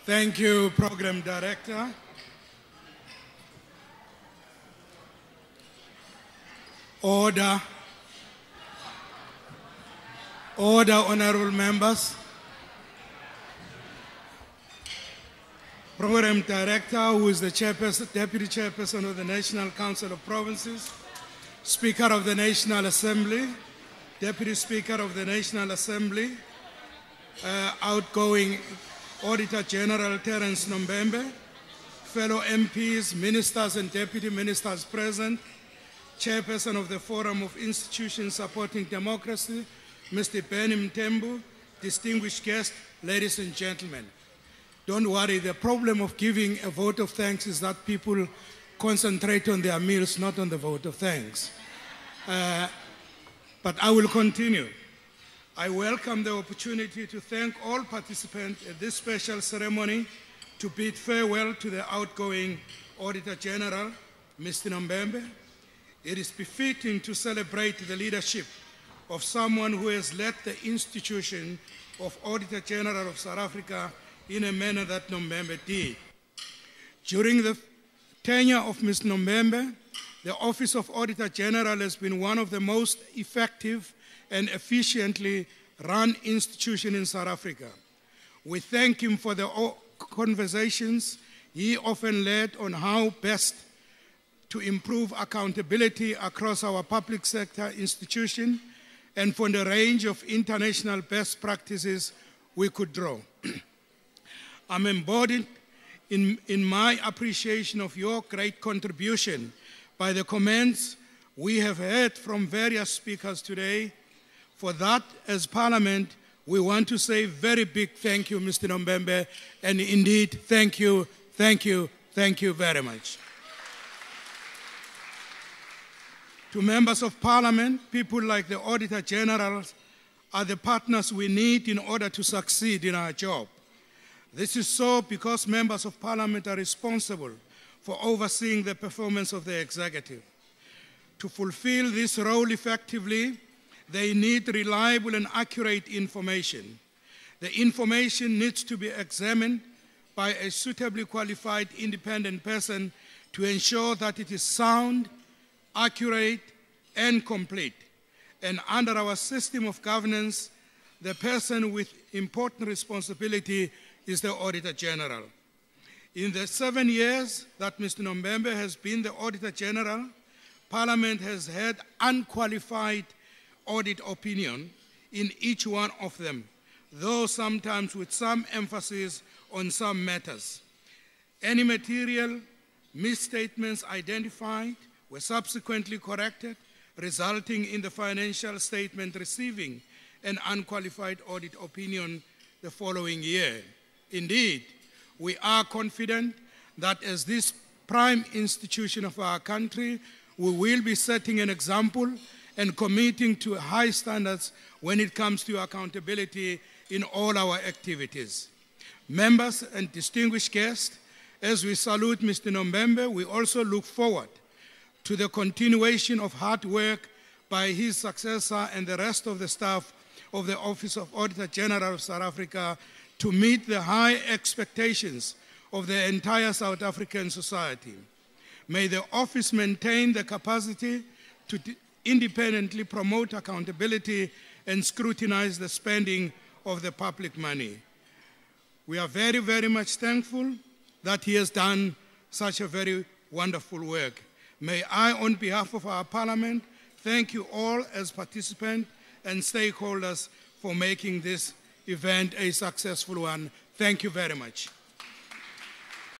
Thank you, Program Director. Order. Order, honorable members. Program Director, who is the Deputy Chairperson of the National Council of Provinces, Speaker of the National Assembly, Deputy Speaker of the National Assembly, outgoing Auditor General Terence Nombembe, fellow MPs, ministers and deputy ministers present, Chairperson of the Forum of Institutions Supporting Democracy, Mr. Benny Mtembu, distinguished guests, ladies and gentlemen. Don't worry, the problem of giving a vote of thanks is that people concentrate on their meals, not on the vote of thanks. But I will continue. I welcome the opportunity to thank all participants at this special ceremony to bid farewell to the outgoing Auditor General, Mr. Nombembe. It is befitting to celebrate the leadership of someone who has led the institution of Auditor General of South Africa in a manner that Nombembe did. During the tenure of Mr. Nombembe, the Office of Auditor General has been one of the most effective and efficiently run institutions in South Africa. We thank him for the conversations he often led on how best to improve accountability across our public sector institution and for the range of international best practices we could draw. I'm embodied in my appreciation of your great contribution by the comments we have heard from various speakers today. For that, as Parliament, we want to say very big thank you, Mr. Nombembe, and indeed, thank you very much. To members of Parliament, people like the Auditor General are the partners we need in order to succeed in our job. This is so because members of Parliament are responsible for overseeing the performance of the executive. To fulfill this role effectively, they need reliable and accurate information. The information needs to be examined by a suitably qualified independent person to ensure that it is sound, accurate, and complete. And under our system of governance, the person with important responsibility is the Auditor General. In the 7 years that Mr. Nombembe has been the Auditor General, Parliament has had unqualified audit opinion in each one of them, though sometimes with some emphasis on some matters. Any material misstatements identified were subsequently corrected, resulting in the financial statement receiving an unqualified audit opinion the following year. Indeed, we are confident that as this prime institution of our country, we will be setting an example and committing to high standards when it comes to accountability in all our activities. Members and distinguished guests, as we salute Mr. Nombembe, we also look forward to the continuation of hard work by his successor and the rest of the staff of the Office of Auditor General of South Africa to meet the high expectations of the entire South African society. May the office maintain the capacity to independently promote accountability and scrutinize the spending of the public money. We are very, very much thankful that he has done such a very wonderful work. May I, on behalf of our Parliament, thank you all as participants and stakeholders for making this event a successful one. Thank you very much.